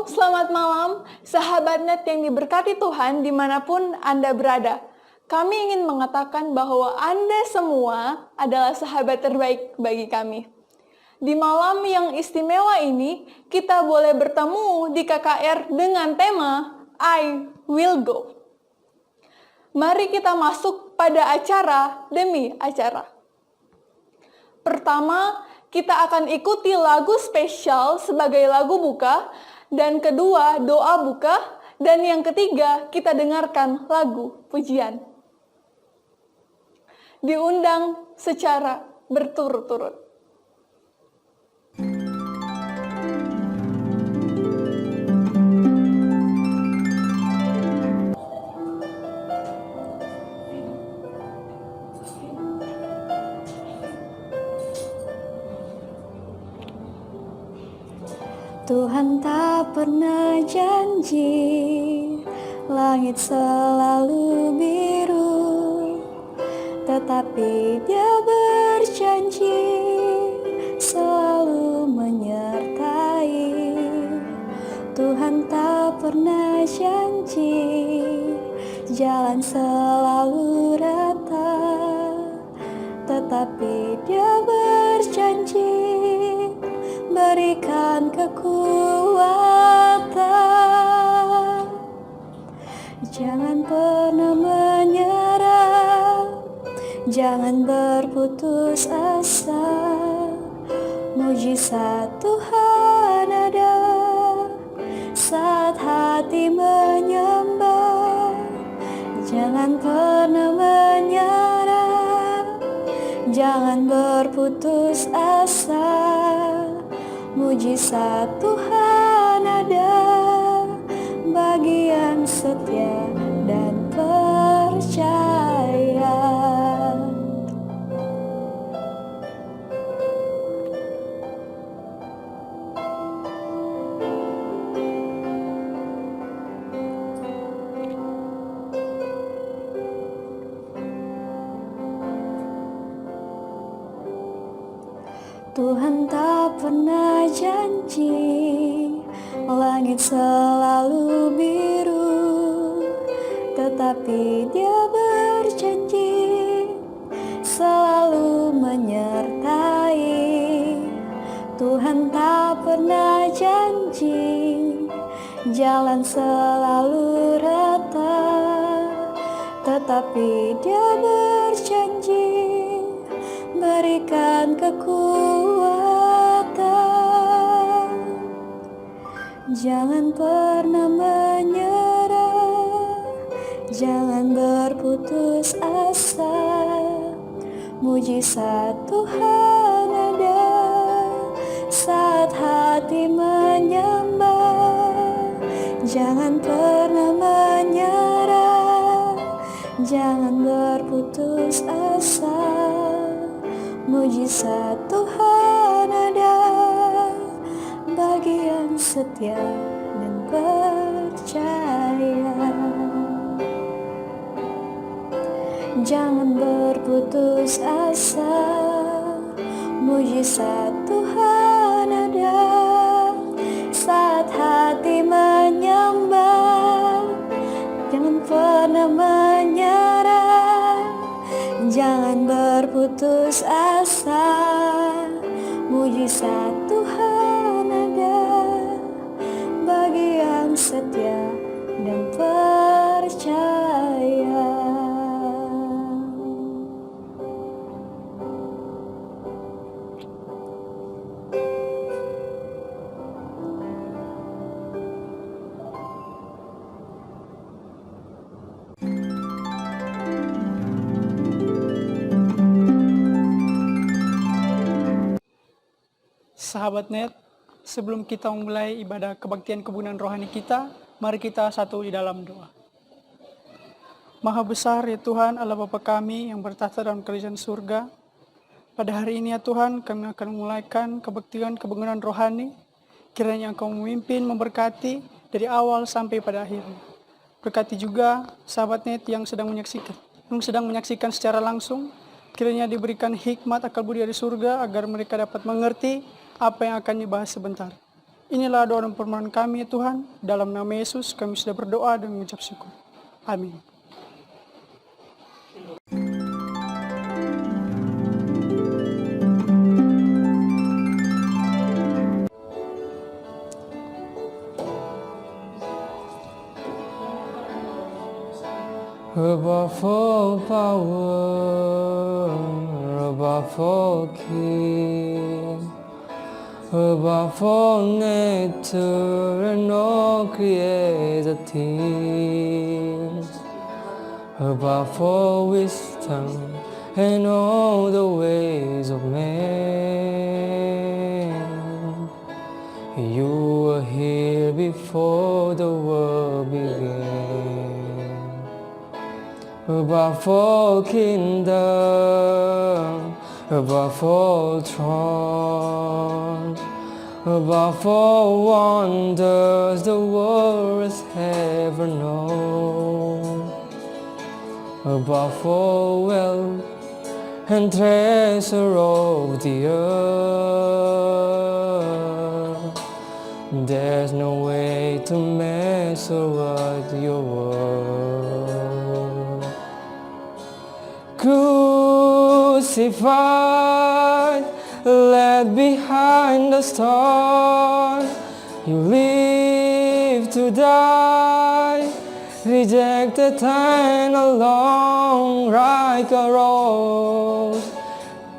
selamat malam, sahabat net yang diberkati Tuhan dimanapun Anda berada. Kami ingin mengatakan bahwa Anda semua adalah sahabat terbaik bagi kami. Di malam yang istimewa ini, kita boleh bertemu di KKR dengan tema I Will Go. Mari kita masuk pada acara demi acara. Pertama, kita akan ikuti lagu spesial sebagai lagu buka, dan kedua doa buka, dan yang ketiga kita dengarkan lagu pujian. Diundang secara berturut-turut. Tuhan tak pernah janji langit selalu biru, tetapi Dia berjanji selalu menyertai. Tuhan tak pernah janji jalan selalu rata, tetapi Dia berjanji berikan kekuatan. Jangan pernah menyerah, jangan berputus asa. Mujizat Tuhan ada saat hati menyembah. Jangan pernah menyerah, jangan berputus asa. Mujizat Tuhan ada bagi yang setia dan percaya. Tuhan tak pernah janji langit selalu biru, tetapi Dia berjanji selalu menyertai. Tuhan tak pernah janji jalan selalu rata, tetapi Dia berjanji berikan kekuatan. Jangan pernah menyerah, jangan berputus asa. Mujizat Tuhan ada saat hati menyembah. Jangan pernah menyerah, jangan berputus asa. Mujizat Tuhan ada bagi yang setia dan percaya. Jangan berputus asa, mujizat Tuhan ada saat hati menyembah. Jangan pernah menyerah, jangan berputus asa. Mujizat Tuhan ada bagi yang setia dan percaya. Sahabat net, sebelum kita memulai ibadah kebaktian kebunan rohani kita, mari kita satu di dalam doa. Maha besar ya Tuhan, Allah Bapa kami yang bertahta dalam kerajaan surga. Pada hari ini ya Tuhan, kami akan memulaikan kebaktian kebunan rohani. Kiranya Engkau memimpin, memberkati dari awal sampai pada akhirnya. Berkati juga sahabat net yang sedang menyaksikan secara langsung. Kiranya diberikan hikmat akal budi dari surga agar mereka dapat mengerti apa yang akan dibahas sebentar. Inilah doa dan permohonan kami ya Tuhan. Dalam nama Yesus kami sudah berdoa dan mengucap syukur. Amin. Above all power, above all king, above all nature and all created things, above all wisdom and all the ways of man. You were here before the world began. Above all kingdom, above all thrones, above all wonders the world has ever known, above all wealth and treasure of the earth, there's no way to measure what you're worth. Crucified, left behind the stars, you live to die, rejected and alone like a rose,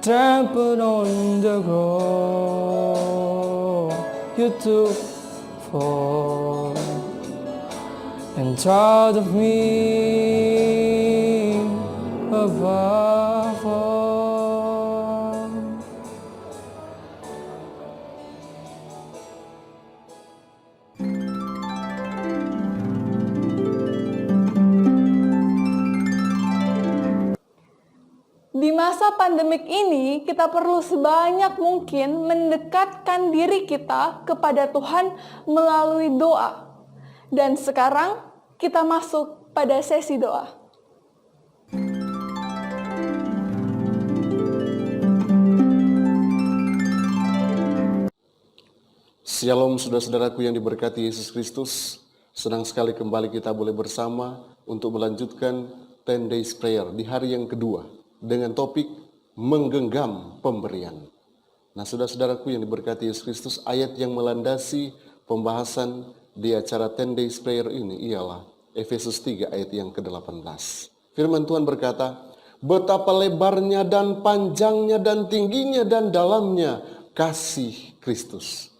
trampled on the ground. You took form and thought of me above all. Di masa pandemik ini, kita perlu sebanyak mungkin mendekatkan diri kita kepada Tuhan melalui doa. Dan sekarang kita masuk pada sesi doa. Shalom saudara-saudaraku yang diberkati Yesus Kristus. Senang sekali kembali kita boleh bersama untuk melanjutkan 10 Days Prayer di hari yang kedua dengan topik menggenggam pemberian. Nah saudara-saudaraku yang diberkati Yesus Kristus, ayat yang melandasi pembahasan di acara 10 Days Prayer ini ialah Efesus 3 ayat yang ke-18. Firman Tuhan berkata, betapa lebarnya dan panjangnya dan tingginya dan dalamnya kasih Kristus.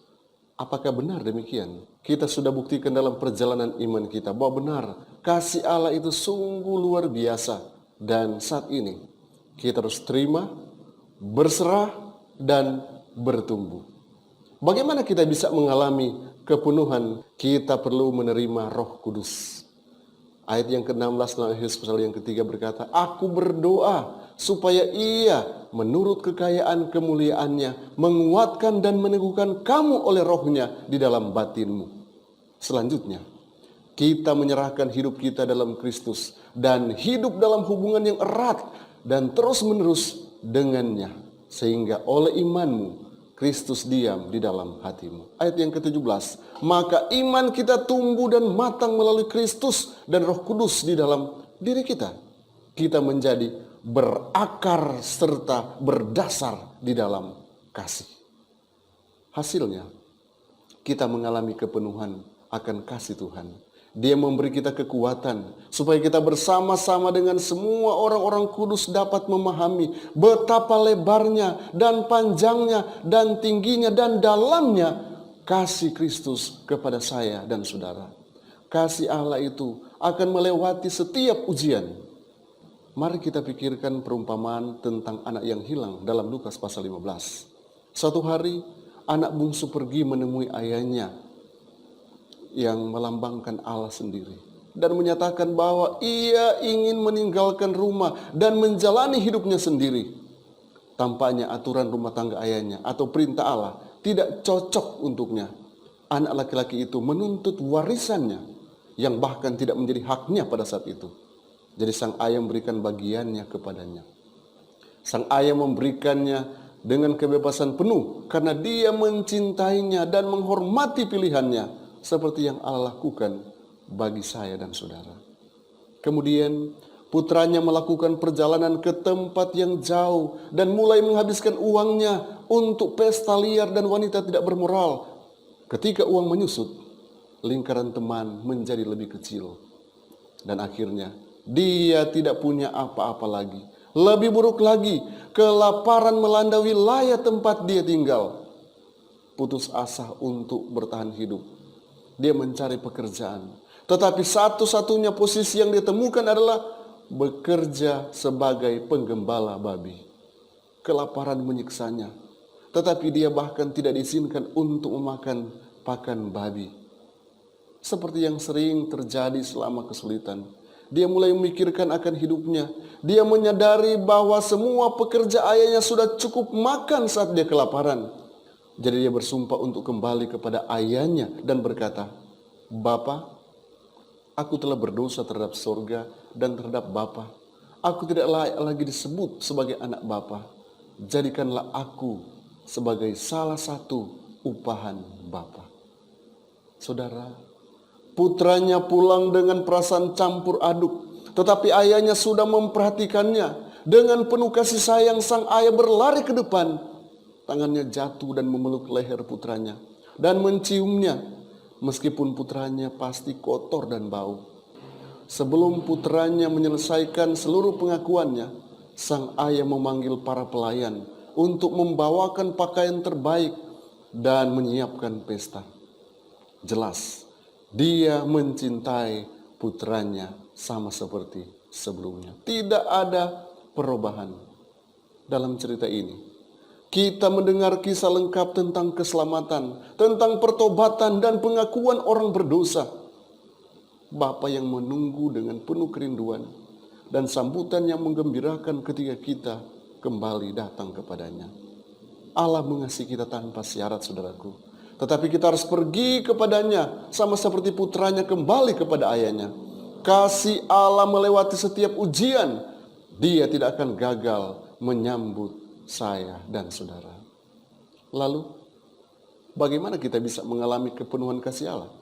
Apakah benar demikian? Kita sudah buktikan dalam perjalanan iman kita bahwa benar kasih Allah itu sungguh luar biasa. Dan saat ini kita harus terima, berserah, dan bertumbuh. Bagaimana kita bisa mengalami kepenuhan? Kita perlu menerima Roh Kudus. Ayat yang ke-16 dalam Efesus pasal yang ketiga berkata, aku berdoa supaya ia menurut kekayaan kemuliaannya menguatkan dan meneguhkan kamu oleh rohnya di dalam batinmu. Selanjutnya, kita menyerahkan hidup kita dalam Kristus dan hidup dalam hubungan yang erat dan terus-menerus dengannya. Sehingga oleh imanmu, Kristus diam di dalam hatimu. Ayat yang ke-17, maka iman kita tumbuh dan matang melalui Kristus dan Roh Kudus di dalam diri kita. Kita menjadi berakar serta berdasar di dalam kasih. Hasilnya, kita mengalami kepenuhan akan kasih Tuhan. Dia memberi kita kekuatan supaya kita bersama-sama dengan semua orang-orang kudus dapat memahami betapa lebarnya dan panjangnya dan tingginya dan dalamnya kasih Kristus kepada saya dan saudara. Kasih Allah itu akan melewati setiap ujian. Mari kita pikirkan perumpamaan tentang anak yang hilang dalam Lukas pasal 15. Suatu hari anak bungsu pergi menemui ayahnya yang melambangkan Allah sendiri dan menyatakan bahwa ia ingin meninggalkan rumah dan menjalani hidupnya sendiri. Tampaknya aturan rumah tangga ayahnya atau perintah Allah tidak cocok untuknya. Anak laki-laki itu menuntut warisannya yang bahkan tidak menjadi haknya pada saat itu. Jadi sang ayah memberikan bagiannya kepadanya. Sang ayah memberikannya dengan kebebasan penuh karena dia mencintainya dan menghormati pilihannya seperti yang Allah lakukan bagi saya dan saudara. Kemudian putranya melakukan perjalanan ke tempat yang jauh dan mulai menghabiskan uangnya untuk pesta liar dan wanita tidak bermoral. Ketika uang menyusut, lingkaran teman menjadi lebih kecil. Dan akhirnya dia tidak punya apa-apa lagi. Lebih buruk lagi, kelaparan melanda wilayah tempat dia tinggal. Putus asa untuk bertahan hidup, dia mencari pekerjaan. Tetapi satu-satunya posisi yang ditemukan adalah bekerja sebagai penggembala babi. Kelaparan menyiksanya, tetapi dia bahkan tidak diizinkan untuk memakan pakan babi. Seperti yang sering terjadi selama kesulitan, dia mulai memikirkan akan hidupnya. Dia menyadari bahwa semua pekerja ayahnya sudah cukup makan saat dia kelaparan. Jadi dia bersumpah untuk kembali kepada ayahnya dan berkata, "Bapa, aku telah berdosa terhadap surga dan terhadap Bapa. Aku tidak layak lagi disebut sebagai anak Bapa. Jadikanlah aku sebagai salah satu upahan Bapa." Saudara, putranya pulang dengan perasaan campur aduk. Tetapi ayahnya sudah memperhatikannya. Dengan penuh kasih sayang sang ayah berlari ke depan. Tangannya jatuh dan memeluk leher putranya dan menciumnya. Meskipun putranya pasti kotor dan bau. Sebelum putranya menyelesaikan seluruh pengakuannya, sang ayah memanggil para pelayan untuk membawakan pakaian terbaik dan menyiapkan pesta. Jelas, dia mencintai putranya sama seperti sebelumnya. Tidak ada perubahan. Dalam cerita ini, kita mendengar kisah lengkap tentang keselamatan, tentang pertobatan dan pengakuan orang berdosa. Bapa yang menunggu dengan penuh kerinduan dan sambutan yang menggembirakan ketika kita kembali datang kepadanya. Allah mengasihi kita tanpa syarat, saudaraku. Tetapi kita harus pergi kepadanya sama seperti putranya kembali kepada ayahnya. Kasih Allah melewati setiap ujian. Dia tidak akan gagal menyambut saya dan saudara. Lalu, bagaimana kita bisa mengalami kepenuhan kasih Allah?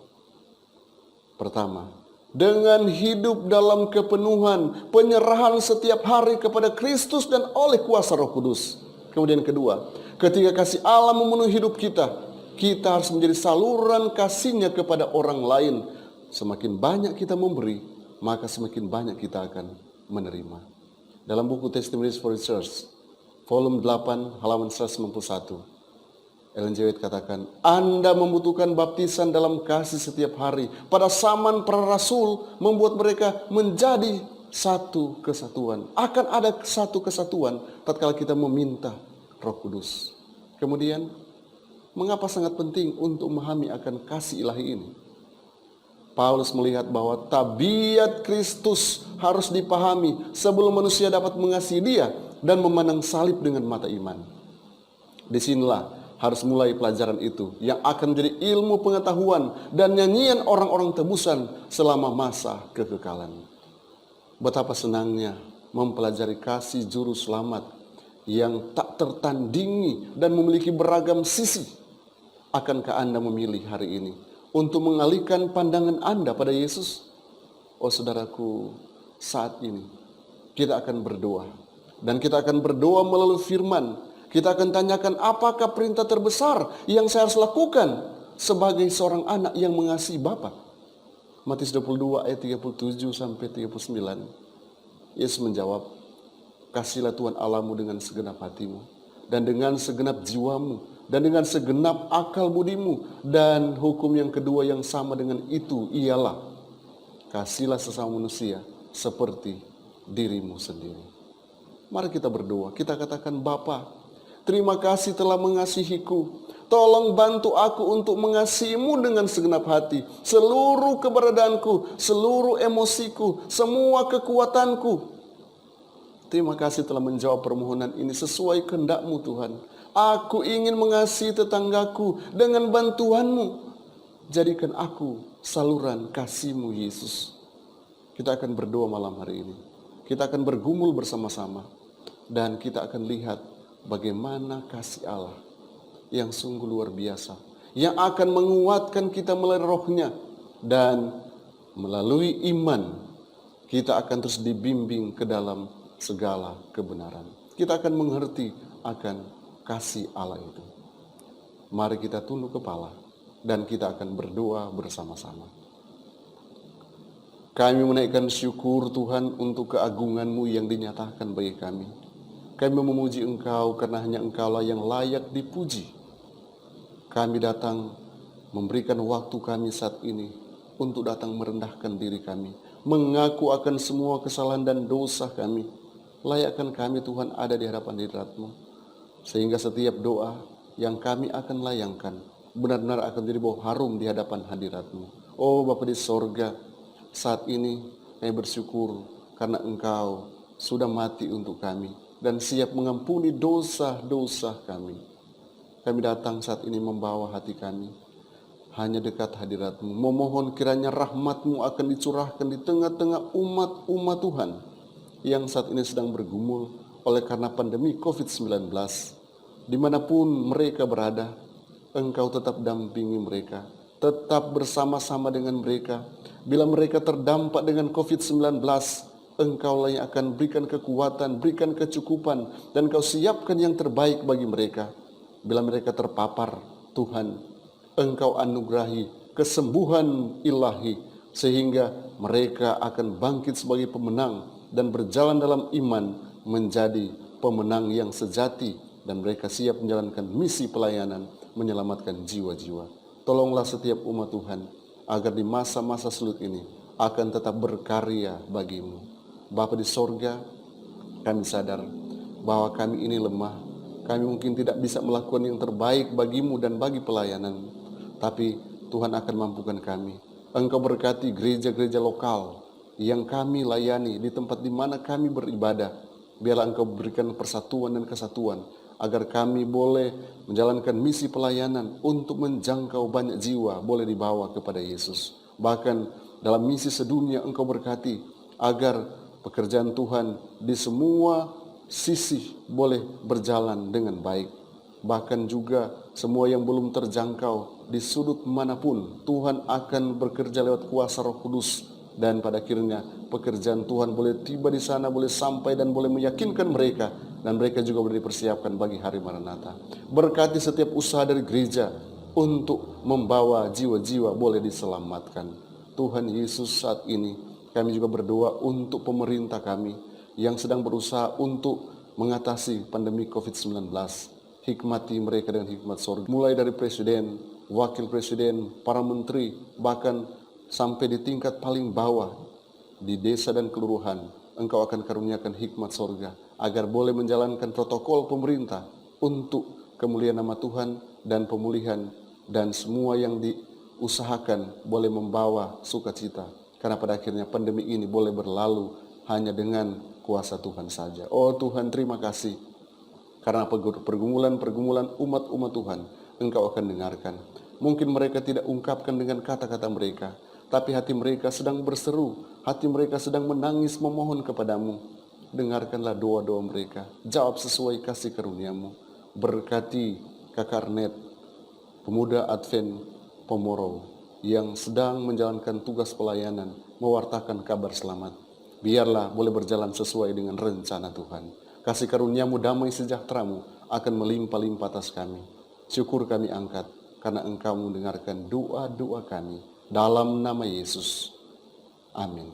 Pertama, dengan hidup dalam kepenuhan, penyerahan setiap hari kepada Kristus dan oleh kuasa Roh Kudus. Kemudian kedua, ketika kasih Allah memenuhi hidup kita, kita harus menjadi saluran kasih-Nya kepada orang lain. Semakin banyak kita memberi, maka semakin banyak kita akan menerima. Dalam buku Testimonies for the Church, volume 8, halaman 191, Ellen G. White katakan, Anda membutuhkan baptisan dalam kasih setiap hari. Pada zaman para rasul membuat mereka menjadi satu kesatuan. Akan ada satu kesatuan tatkala kita meminta Roh Kudus. Kemudian, mengapa sangat penting untuk memahami akan kasih ilahi ini? Paulus melihat bahwa tabiat Kristus harus dipahami sebelum manusia dapat mengasihi Dia dan memandang salib dengan mata iman. Disinilah harus mulai pelajaran itu yang akan menjadi ilmu pengetahuan dan nyanyian orang-orang tebusan selama masa kekekalan. Betapa senangnya mempelajari kasih juru selamat yang tak tertandingi dan memiliki beragam sisi. Akankah Anda memilih hari ini untuk mengalihkan pandangan Anda pada Yesus? Oh saudaraku, saat ini kita akan berdoa. Dan kita akan berdoa melalui firman. Kita akan tanyakan apakah perintah terbesar yang saya harus lakukan sebagai seorang anak yang mengasihi Bapa. Matius 22 ayat 37 sampai 39. Yesus menjawab, kasihlah Tuhan Allahmu dengan segenap hatimu, dan dengan segenap jiwamu, dan dengan segenap akal budimu. Dan hukum yang kedua yang sama dengan itu ialah, kasihlah sesama manusia seperti dirimu sendiri. Mari kita berdoa, kita katakan, Bapa, terima kasih telah mengasihiku. Tolong bantu aku untuk mengasihimu dengan segenap hati. Seluruh keberadaanku, seluruh emosiku, semua kekuatanku. Terima kasih telah menjawab permohonan ini sesuai kehendak-Mu Tuhan. Aku ingin mengasihi tetanggaku dengan bantuan-Mu. Jadikan aku saluran kasih-Mu Yesus. Kita akan berdoa malam hari ini. Kita akan bergumul bersama-sama. Dan kita akan lihat bagaimana kasih Allah yang sungguh luar biasa, yang akan menguatkan kita melalui rohnya, dan melalui iman kita akan terus dibimbing ke dalam segala kebenaran. Kita akan mengerti akan kasih Allah itu. Mari kita tunduk kepala dan kita akan berdoa bersama-sama. Kami menaikkan syukur Tuhan untuk keagungan-Mu yang dinyatakan bagi kami. Kami memuji Engkau karena hanya Engkaulah yang layak dipuji. Kami datang memberikan waktu kami saat ini untuk datang merendahkan diri kami, mengaku akan semua kesalahan dan dosa kami. Layakkan kami Tuhan ada di hadapan hadirat-Mu, sehingga setiap doa yang kami akan layangkan benar-benar akan jadi bau harum di hadapan hadirat-Mu. Oh Bapa di sorga, saat ini kami bersyukur karena Engkau sudah mati untuk kami dan siap mengampuni dosa-dosa kami. Kami datang saat ini membawa hati kami hanya dekat hadirat-Mu, memohon kiranya rahmat-Mu akan dicurahkan di tengah-tengah umat-umat Tuhan yang saat ini sedang bergumul oleh karena pandemi COVID-19. Dimanapun mereka berada, Engkau tetap dampingi mereka, tetap bersama-sama dengan mereka. Bila mereka terdampak dengan COVID-19, Engkaulah yang akan berikan kekuatan, berikan kecukupan, dan Kau siapkan yang terbaik bagi mereka. Bila mereka terpapar, Tuhan, Engkau anugerahi kesembuhan ilahi, sehingga mereka akan bangkit sebagai pemenang dan berjalan dalam iman menjadi pemenang yang sejati, dan mereka siap menjalankan misi pelayanan menyelamatkan jiwa-jiwa. Tolonglah setiap umat Tuhan agar di masa-masa sulit ini akan tetap berkarya bagi-Mu. Bapa di sorga, kami sadar bahwa kami ini lemah. Kami mungkin tidak bisa melakukan yang terbaik bagi-Mu dan bagi pelayanan, tapi Tuhan akan mampukan kami. Engkau berkati gereja-gereja lokal yang kami layani di tempat di mana kami beribadah. Biarlah Engkau berikan persatuan dan kesatuan agar kami boleh menjalankan misi pelayanan untuk menjangkau banyak jiwa boleh dibawa kepada Yesus. Bahkan dalam misi sedunia Engkau berkati agar pekerjaan Tuhan di semua sisi boleh berjalan dengan baik. Bahkan juga semua yang belum terjangkau di sudut manapun, Tuhan akan bekerja lewat kuasa Roh Kudus, dan pada akhirnya pekerjaan Tuhan boleh tiba di sana, boleh sampai dan boleh meyakinkan mereka, dan mereka juga boleh dipersiapkan bagi hari Maranatha. Berkati setiap usaha dari gereja untuk membawa jiwa-jiwa boleh diselamatkan. Tuhan Yesus, saat ini kami juga berdoa untuk pemerintah kami yang sedang berusaha untuk mengatasi pandemi COVID-19. Hikmati mereka dengan hikmat sorga. Mulai dari presiden, wakil presiden, para menteri, bahkan sampai di tingkat paling bawah, di desa dan kelurahan, Engkau akan karuniakan hikmat sorga, agar boleh menjalankan protokol pemerintah untuk kemuliaan nama Tuhan dan pemulihan, dan semua yang diusahakan boleh membawa sukacita. Karena pada akhirnya pandemi ini boleh berlalu hanya dengan kuasa Tuhan saja. Oh Tuhan, terima kasih. Karena pergumulan-pergumulan umat-umat Tuhan, Engkau akan dengarkan. Mungkin mereka tidak ungkapkan dengan kata-kata mereka, tapi hati mereka sedang berseru, hati mereka sedang menangis memohon kepadamu. Dengarkanlah doa-doa mereka, jawab sesuai kasih karunia-Mu. Berkati Kakak Arnet, pemuda Advent Pomoro, yang sedang menjalankan tugas pelayanan, mewartakan kabar selamat. Biarlah boleh berjalan sesuai dengan rencana Tuhan. Kasih karunia-Mu, damai sejahtera-Mu akan melimpah-limpah atas kami. Syukur kami angkat karena Engkau mendengarkan doa-doa kami. Dalam nama Yesus. Amin.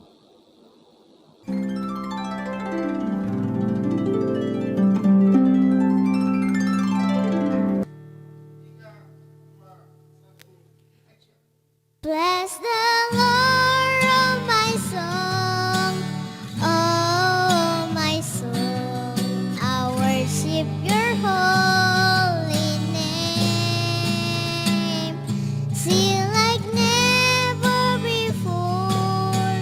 Bless the Lord, oh my soul, oh my soul. I worship your holy name. See like never before,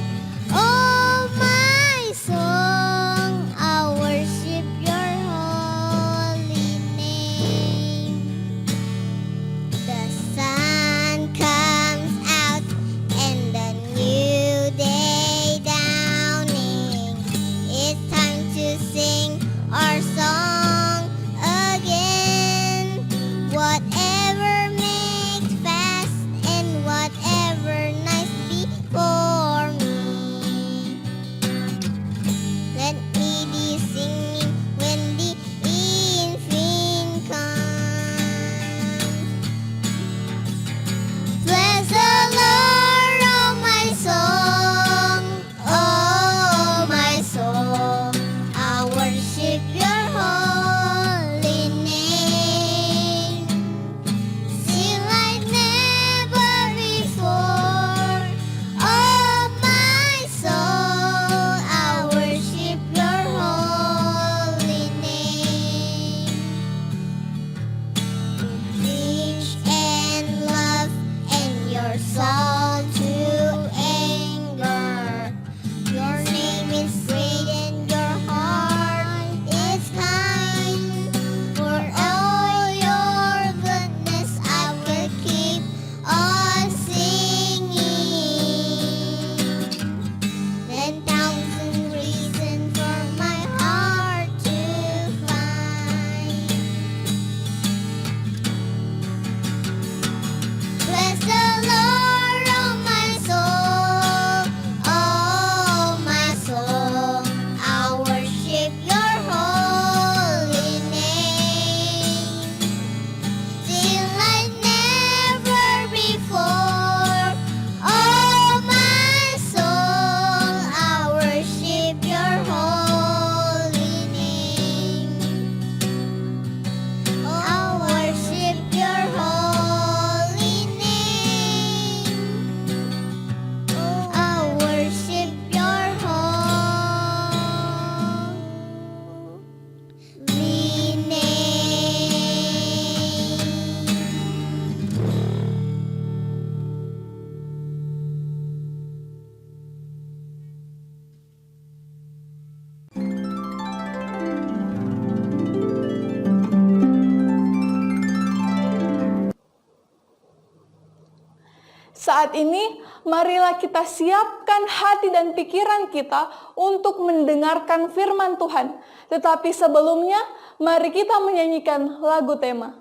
Saat ini, marilah kita siapkan hati dan pikiran kita untuk mendengarkan firman Tuhan. Tetapi sebelumnya, mari kita menyanyikan lagu tema.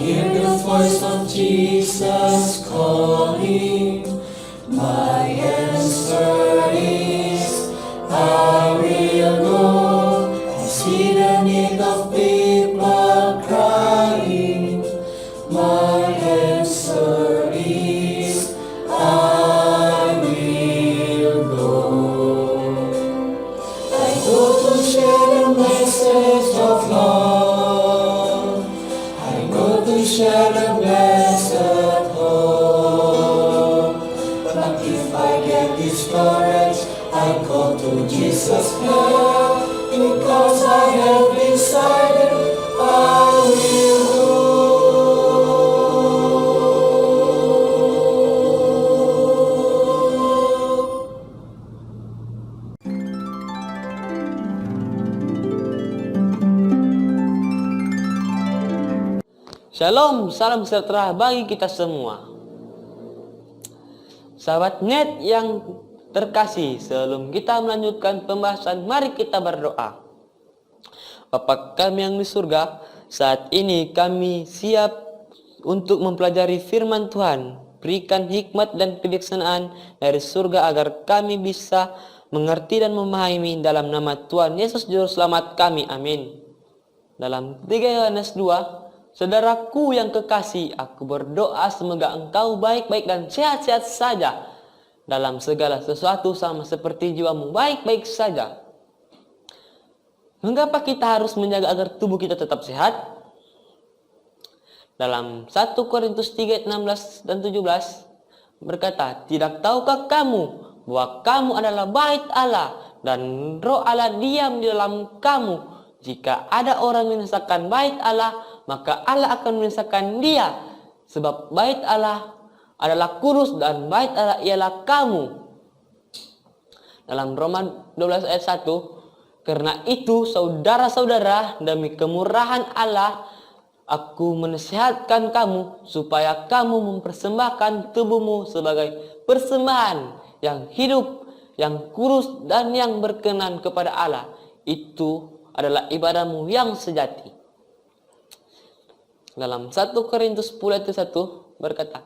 Hear the voice of Jesus calling. My answer is, I will go. I see the need of people crying. My answer is, I will go. I go to share the message of love. I go to share the blessed hope. But if I get discouraged, I go to Jesus' help. Because I have decided I will go. Shalom, salam sejahtera bagi kita semua. Sahabat net yang terkasih, sebelum kita melanjutkan pembahasan, mari kita berdoa. Bapa kami yang di surga, saat ini kami siap untuk mempelajari firman Tuhan. Berikan hikmat dan kebijaksanaan dari surga agar kami bisa mengerti dan memahami dalam nama Tuhan Yesus Juru Selamat kami. Amin. Dalam 3 Yohanes 2, saudaraku yang kekasih, aku berdoa semoga engkau baik-baik dan sehat-sehat saja dalam segala sesuatu sama seperti jiwamu baik-baik saja. Mengapa kita harus menjaga agar tubuh kita tetap sehat? Dalam 1 Korintus 3 ayat 16 dan 17 berkata, tidak tahukah kamu bahwa kamu adalah bait Allah dan Roh Allah diam di dalam kamu? Jika ada orang menisahkan bait Allah, maka Allah akan menisahkan dia. Sebab bait Allah adalah kudus dan bait Allah ialah kamu. Dalam Roma 12 ayat 1, karena itu saudara-saudara, demi kemurahan Allah, aku menasihatkan kamu supaya kamu mempersembahkan tubuhmu sebagai persembahan yang hidup, yang kudus dan yang berkenan kepada Allah. Itu adalah ibadahmu yang sejati. Dalam 1 Korintus 10 ayat 1 berkata,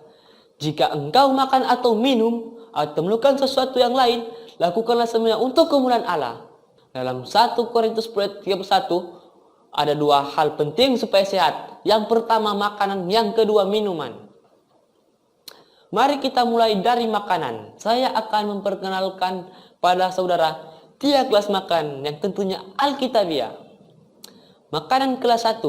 jika engkau makan atau minum atau melakukan sesuatu yang lain, lakukanlah semuanya untuk kemuliaan Allah. Dalam 1 Korintus 10 ayat 31 ada dua hal penting supaya sehat. Yang pertama makanan, yang kedua minuman. Mari kita mulai dari makanan. Saya akan memperkenalkan pada saudara 3 kelas makan yang tentunya Alkitabiah. Makanan kelas 1.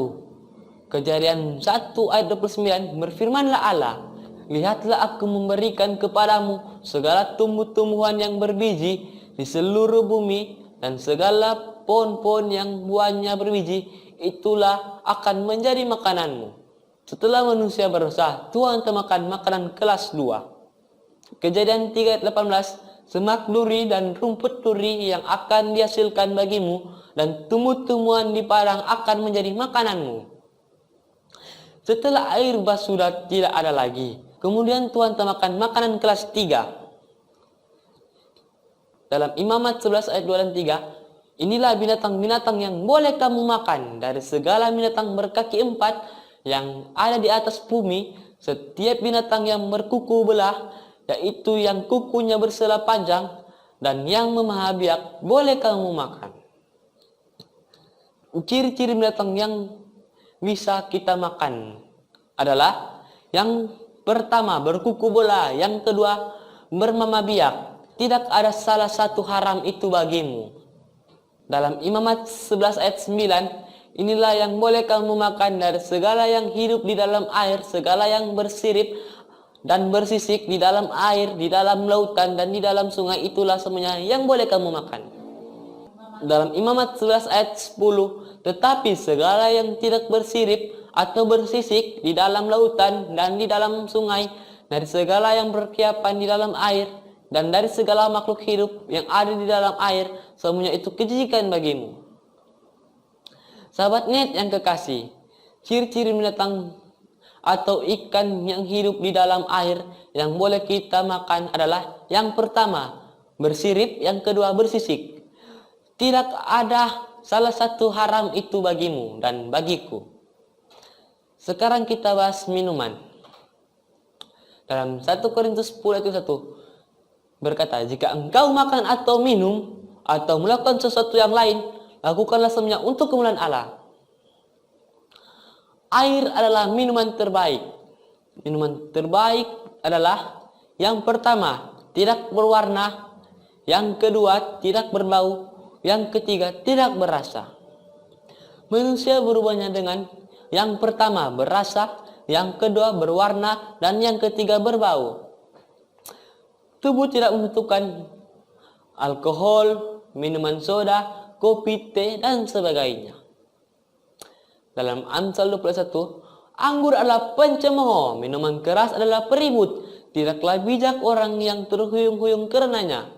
Kejadian 1 ayat 29 berfirmanlah Allah, lihatlah aku memberikan kepadamu segala tumbuh-tumbuhan yang berbiji di seluruh bumi dan segala pohon-pohon yang buahnya berbiji, itulah akan menjadi makananmu. Setelah manusia berdosa, Tuhan makan makanan kelas 2. Kejadian 3 ayat 18, semak duri dan rumput duri yang akan dihasilkan bagimu dan tumbuh-tumbuhan di padang akan menjadi makananmu. Setelah air bah sudah tidak ada lagi, kemudian Tuhan makan makanan kelas 3. Dalam Imamat 11 ayat 2 dan 3, inilah binatang-binatang yang boleh kamu makan. Dari segala binatang berkaki 4 yang ada di atas bumi, setiap binatang yang berkuku belah, yaitu yang kukunya bersela panjang dan yang memaha biak, boleh kamu makan. Ciri-ciri binatang yang bisa kita makan adalah yang pertama berkuku belah, yang kedua bermama biak. Tidak ada salah satu haram itu bagimu. Dalam Imamat 11 ayat 9, inilah yang boleh kamu makan dari segala yang hidup di dalam air, segala yang bersirip dan bersisik di dalam air, di dalam lautan dan di dalam sungai, itulah semuanya yang boleh kamu makan. Dalam Imamat 11 ayat 10, tetapi segala yang tidak bersirip atau bersisik di dalam lautan dan di dalam sungai, dari segala yang berkeliapan di dalam air, dan dari segala makhluk hidup yang ada di dalam air, semuanya itu kejijikan bagimu. Sahabat net yang kekasih, ciri-ciri binatang atau ikan yang hidup di dalam air yang boleh kita makan adalah yang pertama, bersirip, yang kedua, bersisik. Tidak ada salah satu haram itu bagimu dan bagiku. Sekarang kita bahas minuman. Dalam 1 Korintus 10 ayat 1 berkata, jika engkau makan atau minum atau melakukan sesuatu yang lain, lakukanlah semuanya untuk kemuliaan Allah. Air adalah minuman terbaik. Minuman terbaik adalah yang pertama, tidak berwarna, yang kedua, tidak berbau, yang ketiga, tidak berasa. Manusia berubahnya dengan yang pertama berasa, yang kedua berwarna, dan yang ketiga berbau. Tubuh tidak membutuhkan alkohol, minuman soda, kopi, teh, dan sebagainya. Dalam Amsal 21, anggur adalah pencemooh, minuman keras adalah peribut, tidaklah bijak orang yang terhuyung-huyung karenanya.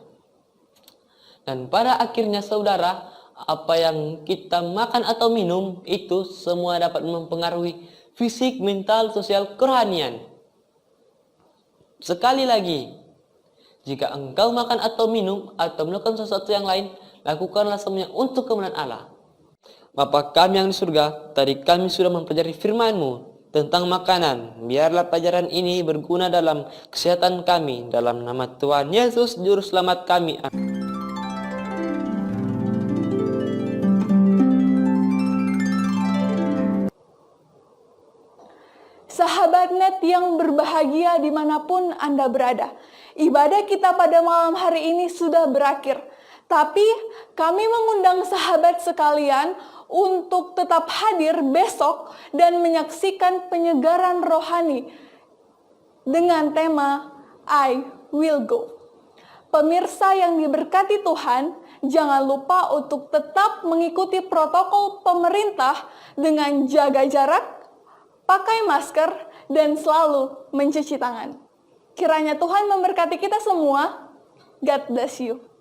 Dan pada akhirnya saudara, apa yang kita makan atau minum itu semua dapat mempengaruhi fisik, mental, sosial, kerohanian. Sekali lagi, jika engkau makan atau minum atau melakukan sesuatu yang lain, lakukanlah semuanya untuk kemuliaan Allah. Bapa kami yang di surga, tadi kami sudah mempelajari firman-Mu tentang makanan. Biarlah pelajaran ini berguna dalam kesehatan kami. Dalam nama Tuhan Yesus, Juru Selamat kami. Amin. Sahabat net yang berbahagia dimanapun Anda berada, ibadah kita pada malam hari ini sudah berakhir. Tapi kami mengundang sahabat sekalian untuk tetap hadir besok dan menyaksikan penyegaran rohani dengan tema I Will Go. Pemirsa yang diberkati Tuhan, jangan lupa untuk tetap mengikuti protokol pemerintah dengan jaga jarak, pakai masker, dan selalu mencuci tangan. Kiranya Tuhan memberkati kita semua. God bless you.